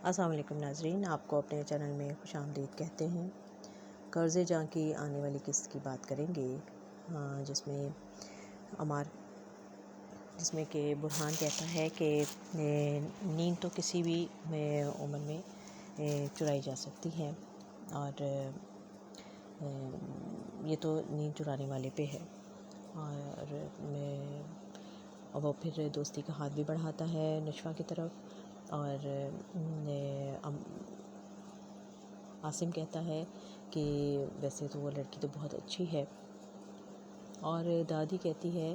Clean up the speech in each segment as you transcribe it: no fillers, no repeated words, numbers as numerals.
السلام علیکم ناظرین، آپ کو اپنے چینل میں خوش آمدید کہتے ہیں۔ قرض جاں کی آنے والی قسط کی بات کریں گے، جس میں کہ برہان کہتا ہے کہ نیند تو کسی بھی عمر میں چرائی جا سکتی ہے، اور یہ تو نیند چرانے والے پہ ہے، اور وہ پھر دوستی کا ہاتھ بھی بڑھاتا ہے نشوہ کی طرف۔ اور عاصم کہتا ہے کہ ویسے تو وہ لڑکی تو بہت اچھی ہے، اور دادی کہتی ہے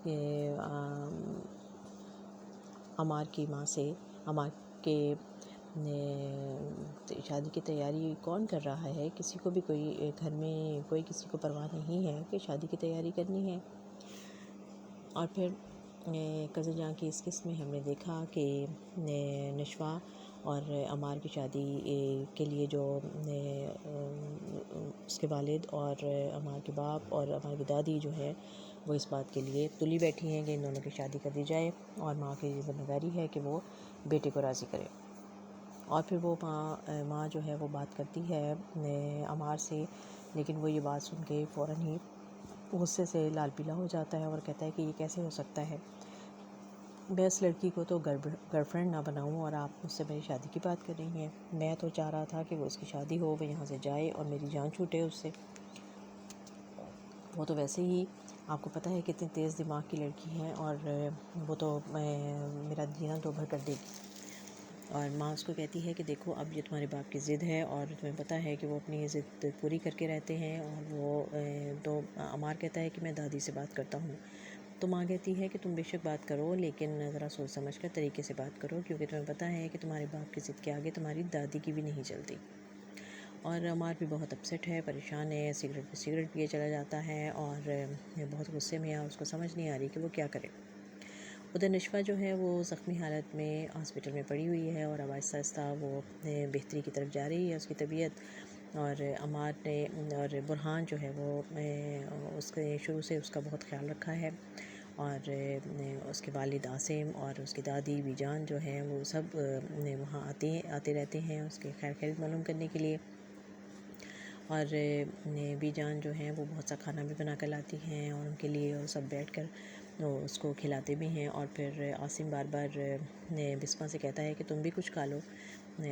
کہ عمار کی ماں سے، عمار کے شادی کی تیاری کون کر رہا ہے؟ کسی کو بھی گھر میں کوئی کسی کو پرواہ نہیں ہے کہ شادی کی تیاری کرنی ہے۔ اور پھر قرض جاں کی اس قسط میں ہم نے دیکھا کہ نشوہ اور عمار کی شادی کے لیے جو اس کے والد اور عمار کے باپ اور عمار کی دادی جو ہے وہ اس بات کے لیے تلی بیٹھی ہیں کہ ان دونوں کی شادی کر دی جائے، اور ماں کی ذمہ داری ہے کہ وہ بیٹے کو راضی کرے۔ اور پھر وہ ماں جو ہے وہ بات کرتی ہے عمار سے، لیکن وہ یہ بات سن کے فوراً ہی غصے سے لال پیلا ہو جاتا ہے اور کہتا ہے کہ یہ کیسے ہو سکتا ہے، میں اس لڑکی کو تو گرل فرینڈ نہ بناؤں اور آپ مجھ سے میری شادی کی بات کر رہی ہیں۔ میں تو چاہ رہا تھا کہ وہ اس کی شادی ہو، وہ یہاں سے جائے اور میری جان چھوٹے اس سے۔ وہ تو ویسے ہی آپ کو پتہ ہے کتنی تیز دماغ کی لڑکی ہے، اور وہ تو میرا جینا دوبھر کر دے گی۔ اور ماں اس کو کہتی ہے کہ دیکھو اب یہ تمہارے باپ کی ضد ہے، اور تمہیں پتہ ہے کہ وہ اپنی ضد پوری کر کے رہتے ہیں، اور وہ تو عمار کہتا ہے کہ میں دادی سے بات کرتا ہوں، تو ماں کہتی ہے کہ تم بے شک بات کرو، لیکن ذرا سوچ سمجھ کر طریقے سے بات کرو، کیونکہ تمہیں پتہ ہے کہ تمہارے باپ کی ضد کے آگے تمہاری دادی کی بھی نہیں چلتی۔ اور عمار بھی بہت اپسیٹ ہے، پریشان ہے، سگریٹ پیے چلا جاتا ہے، اور بہت غصے میں ہے، اور اس کو سمجھ نہیں آ رہی کہ وہ کیا کرے۔ ادھر نشوہ جو ہے وہ زخمی حالت میں ہاسپٹل میں پڑی ہوئی ہے، اور اب آہستہ آہستہ وہ بہتری کی طرف جا رہی ہے اس کی طبیعت۔ اور عمار نے اور برہان جو ہے وہ اس کے شروع سے اس کا بہت خیال رکھا ہے، اور اس کے والد عاصم اور اس کی دادی بی جان جو ہیں وہ سب وہاں آتے رہتے ہیں اس کے خیر خیریت معلوم کرنے کے لیے۔ اور بی جان جو ہیں وہ بہت سا کھانا بھی بنا کر لاتی ہیں، اور ان کے لیے اور سب بیٹھ کر اس کو کھلاتے بھی ہیں۔ اور پھر عاصم بار بار بسمہ سے کہتا ہے کہ تم بھی کچھ کھا لو،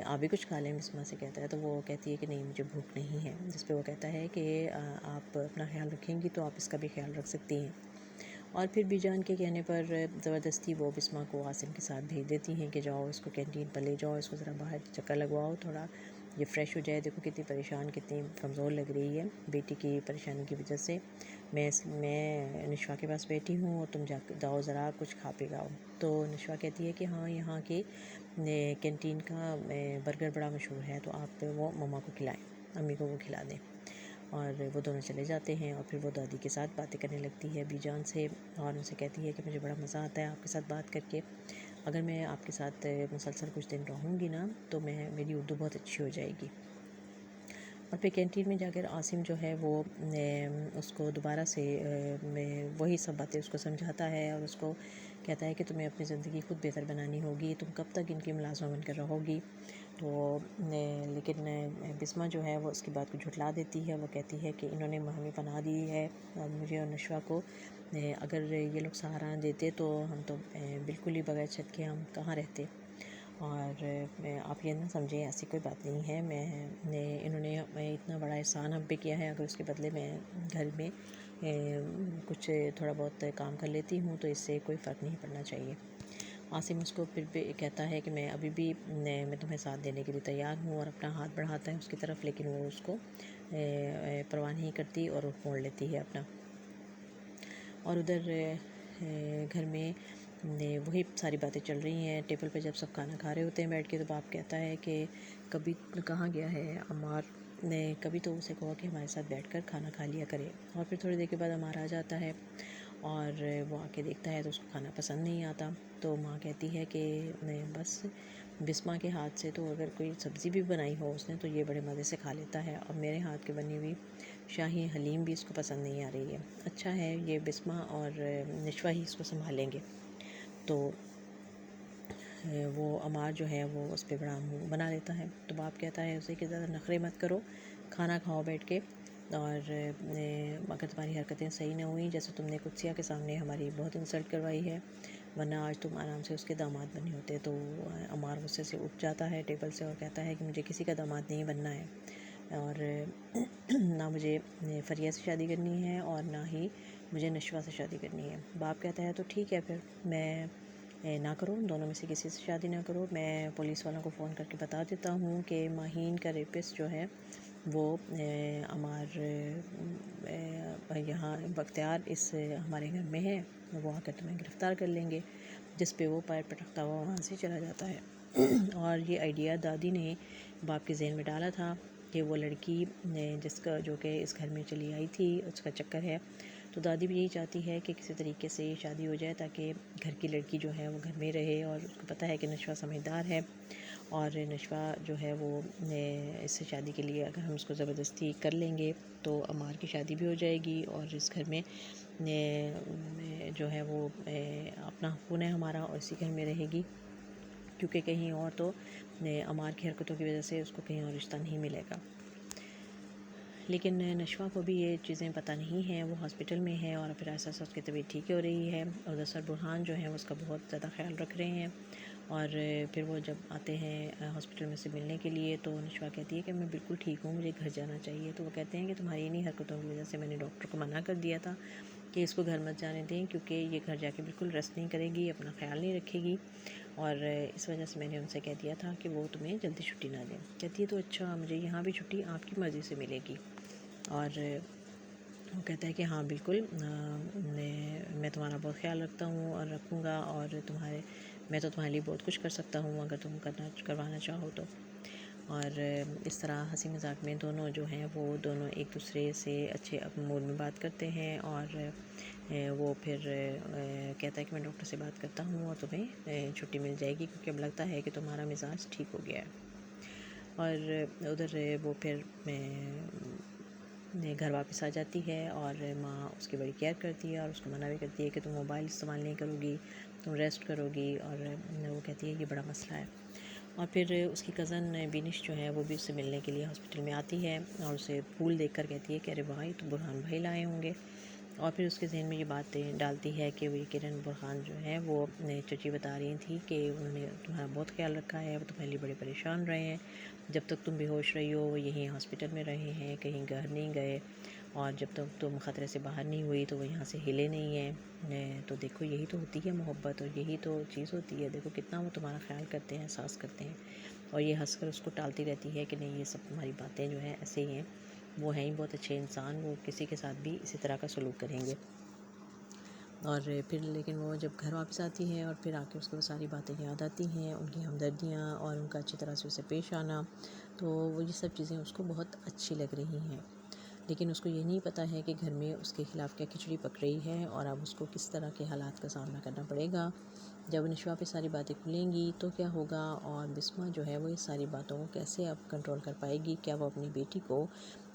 آپ بھی کچھ کھا لیں، بسمہ سے کہتا ہے، تو وہ کہتی ہے کہ نہیں مجھے بھوک نہیں ہے، جس پہ وہ کہتا ہے کہ آپ اپنا خیال رکھیں گی تو آپ اس کا بھی خیال رکھ سکتی ہیں۔ اور پھر بی جان کے کہنے پر زبردستی وہ بسمہ کو عاصم کے ساتھ بھیج دیتی ہیں کہ جاؤ اس کو کینٹین پر لے جاؤ، اس کو ذرا باہر چکر لگواؤ، تھوڑا یہ فریش ہو جائے، دیکھو کتنی پریشان کتنی کمزور لگ رہی ہے بیٹی کی پریشانی کی وجہ سے، میں نشوہ کے پاس بیٹھی ہوں اور تم جاؤ ذرا کچھ کھا پی لاؤ۔ تو نشوہ کہتی ہے کہ ہاں یہاں کے کینٹین کا برگر بڑا مشہور ہے، تو آپ وہ مما کو کھلائیں، امی کو وہ کھلا دیں۔ اور وہ دونوں چلے جاتے ہیں، اور پھر وہ دادی کے ساتھ باتیں کرنے لگتی ہے بی جان سے، اور ان سے کہتی ہے کہ مجھے بڑا مزہ آتا ہے آپ کے ساتھ بات کر کے، اگر میں آپ کے ساتھ مسلسل کچھ دن رہوں گی نا تو میری اردو بہت اچھی ہو جائے گی۔ اور پھر کینٹین میں جا کر عاصم جو ہے وہ اس کو دوبارہ سے وہی سب باتیں اس کو سمجھاتا ہے، اور اس کو کہتا ہے کہ تمہیں اپنی زندگی خود بہتر بنانی ہوگی، تم کب تک ان کی ملازمہ بن کر رہو گی۔ تو لیکن بسمہ جو ہے وہ اس کی بات کو جھٹلا دیتی ہے، وہ کہتی ہے کہ انہوں نے ہمیں پناہ دی ہے، اور مجھے اور نشوہ کو اگر یہ لوگ سہارا نہ دیتے تو ہم تو بالکل ہی بغیر چھت کے ہم کہاں رہتے۔ اور آپ یہ نہ سمجھیں ایسی کوئی بات نہیں ہے، انہوں نے اتنا بڑا احسان ہم پہ کیا ہے، اگر اس کے بدلے میں گھر میں کچھ تھوڑا بہت کام کر لیتی ہوں تو اس سے کوئی فرق نہیں پڑنا چاہیے۔ عاصم اس کو پھر بھی کہتا ہے کہ میں ابھی بھی میں تمہیں ساتھ دینے کے لیے تیار ہوں، اور اپنا ہاتھ بڑھاتا ہے اس کی طرف، لیکن وہ اس کو پرواہ نہیں کرتی اور وہ موڑ لیتی ہے اپنا۔ اور ادھر گھر میں وہی ساری باتیں چل رہی ہیں، ٹیبل پہ جب سب کھانا کھا رہے ہوتے ہیں بیٹھ کے، تو باپ کہتا ہے کہ کبھی کہاں گیا ہے عمار نے، کبھی تو اسے کہو کہ ہمارے ساتھ بیٹھ کر کھانا کھا لیا کرے۔ اور پھر تھوڑی دیر کے بعد عمار آ جاتا ہے، اور وہ آ کے دیکھتا ہے تو اس کو کھانا پسند نہیں آتا، تو ماں کہتی ہے کہ بس بسمہ کے ہاتھ سے تو اگر کوئی سبزی بھی بنائی ہو اس نے تو یہ بڑے مزے سے کھا لیتا ہے، اور میرے ہاتھ کی بنی ہوئی شاہی حلیم بھی اس کو پسند نہیں آ رہی ہے، اچھا ہے یہ بسمہ اور نشوہ ہی اس کو سنبھالیں گے۔ تو وہ عمار جو ہے وہ اس پہ بڑا منہ بنا لیتا ہے. تو باپ کہتا ہے اسے کہ زیادہ نخرے مت کرو، کھانا کھاؤ بیٹھ کے، اور اگر تمہاری حرکتیں صحیح نہ ہوئیں، جیسے تم نے قدسیہ کے سامنے ہماری بہت انسلٹ کروائی ہے، ورنہ آج تم آرام سے اس کے داماد بنے ہوتے. تو عمار غصے سے اٹھ جاتا ہے ٹیبل سے اور کہتا ہے کہ مجھے کسی کا داماد نہیں بننا ہے، اور نہ مجھے فریہ سے شادی کرنی ہے اور نہ ہی مجھے نشوہ سے شادی کرنی ہے. باپ کہتا ہے تو ٹھیک ہے، پھر میں نہ کرو، دونوں میں سے کسی سے شادی نہ کرو. میں پولیس والوں کو فون کر کے بتا دیتا ہوں کہ ماہین کا ریپسٹ جو ہے وہ عمار یہاں بختیار اس ہمارے گھر میں ہے، وہ آ کر تمہیں گرفتار کر لیں گے. جس پہ وہ پیر پٹکتا ہوا وہاں سے چلا جاتا ہے. اور یہ آئیڈیا دادی نے باپ کے ذہن میں ڈالا تھا کہ وہ لڑکی جس کا جو کہ اس گھر میں چلی آئی تھی اس کا چکر ہے. تو دادی بھی یہی چاہتی ہے کہ کسی طریقے سے شادی ہو جائے تاکہ گھر کی لڑکی جو ہے وہ گھر میں رہے، اور اس کو پتہ ہے کہ نشوہ سمجھدار ہے، اور نشوہ جو ہے وہ اس سے شادی کے لیے اگر ہم اس کو زبردستی کر لیں گے تو عمار کی شادی بھی ہو جائے گی، اور اس گھر میں جو ہے وہ اپنا خون ہے ہمارا اور اسی گھر میں رہے گی، کیونکہ کہیں اور تو عمار کی حرکتوں کی وجہ سے اس کو کہیں اور رشتہ نہیں ملے گا. لیکن نشوہ کو بھی یہ چیزیں پتہ نہیں ہیں، وہ ہاسپٹل میں ہے اور پھر ایسا اس کی طبیعت ٹھیک ہو رہی ہے، اور دوسرا برہان جو ہے اس کا بہت زیادہ خیال رکھ رہے ہیں. اور پھر وہ جب آتے ہیں ہاسپٹل میں سے ملنے کے لیے تو نشوہ کہتی ہے کہ میں بالکل ٹھیک ہوں، مجھے گھر جانا چاہیے. تو وہ کہتے ہیں کہ تمہاری انہی حرکتوں کی وجہ سے میں نے ڈاکٹر کو منع کر دیا تھا کہ اس کو گھر مت جانے دیں، کیونکہ یہ گھر جا کے بالکل ریسٹ نہیں کرے گی، اپنا خیال نہیں رکھے گی، اور اس وجہ سے میں نے ان سے کہہ دیا تھا کہ وہ تمہیں جلدی چھٹی نہ دیں. کہتی ہے تو اچھا، مجھے یہاں بھی چھٹی آپ کی مرضی سے ملے گی. اور وہ کہتا ہے کہ ہاں بالکل، میں تمہارا بہت خیال رکھتا ہوں اور رکھوں گا، اور میں تو تمہارے لیے بہت کچھ کر سکتا ہوں اگر تم کروانا چاہو تو. اور اس طرح ہنسی مذاق میں دونوں جو ہیں وہ دونوں ایک دوسرے سے اچھے موڈ میں بات کرتے ہیں. اور وہ پھر کہتا ہے کہ میں ڈاکٹر سے بات کرتا ہوں اور تمہیں چھٹی مل جائے گی، کیونکہ اب لگتا ہے کہ تمہارا مزاج ٹھیک ہو گیا ہے. اور ادھر وہ پھر گھر واپس آ جاتی ہے، اور ماں اس کی بڑی کیئر کرتی ہے اور اس کو منع بھی کرتی ہے کہ تم موبائل استعمال نہیں کرو گی، تم ریسٹ کرو گی. اور وہ کہتی ہے یہ بڑا مسئلہ ہے. اور پھر اس کی کزن بینش جو ہے وہ بھی اس سے ملنے کے لیے ہاسپٹل میں آتی ہے، اور اسے پھول دیکھ کر کہتی ہے کہ ارے بھائی تو برہان بھائی لائے ہوں گے. اور پھر اس کے ذہن میں یہ باتیں ڈالتی ہے کہ وہ کرن برہان جو ہے وہ چچی بتا رہی تھی کہ انہوں نے تمہارا بہت خیال رکھا ہے، وہ تمہارے لیے بڑے پریشان رہے ہیں، جب تک تم بے ہوش رہی ہو وہ یہیں ہاسپٹل میں رہے ہیں، کہیں گھر نہیں گئے، اور جب تک تم خطرے سے باہر نہیں ہوئی تو وہ یہاں سے ہلے نہیں ہیں. تو دیکھو یہی تو ہوتی ہے محبت، اور یہی تو چیز ہوتی ہے، دیکھو کتنا وہ تمہارا خیال کرتے ہیں، احساس کرتے ہیں. اور یہ ہنس کر اس کو ٹالتی رہتی ہے کہ نہیں یہ سب تمہاری باتیں جو ہیں ایسے ہی ہیں، وہ ہیں ہی بہت اچھے انسان، وہ کسی کے ساتھ بھی اسی طرح کا سلوک کریں گے. اور پھر لیکن وہ جب گھر واپس آتی ہے اور پھر آ کے اس کو وہ ساری باتیں یاد آتی ہیں، ان کی ہمدردیاں اور ان کا اچھی طرح سے اسے پیش آنا، تو وہ یہ سب چیزیں اس کو بہت اچھی لگ رہی ہیں. لیکن اس کو یہ نہیں پتہ ہے کہ گھر میں اس کے خلاف کیا کھچڑی پک رہی ہے، اور اب اس کو کس طرح کے حالات کا سامنا کرنا پڑے گا. جب نشوہ پہ ساری باتیں کھلیں گی تو کیا ہوگا، اور بسمہ جو ہے وہ اس ساری باتوں کو کیسے اب کنٹرول کر پائے گی، کیا وہ اپنی بیٹی کو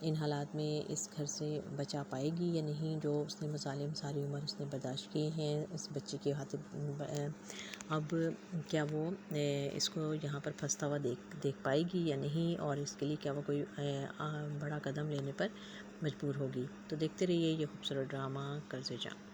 ان حالات میں اس گھر سے بچا پائے گی یا نہیں، جو اس نے مظالم ساری عمر اس نے برداشت کیے ہیں اس بچے کے خاطر. اب کیا وہ اس کو یہاں پر پھنستا ہوا دیکھ پائے گی یا نہیں، اور اس کے لیے کیا وہ کوئی بڑا قدم لینے پر مجبور ہوگی. تو دیکھتے رہیے یہ خوبصورت ڈرامہ قرض جاں.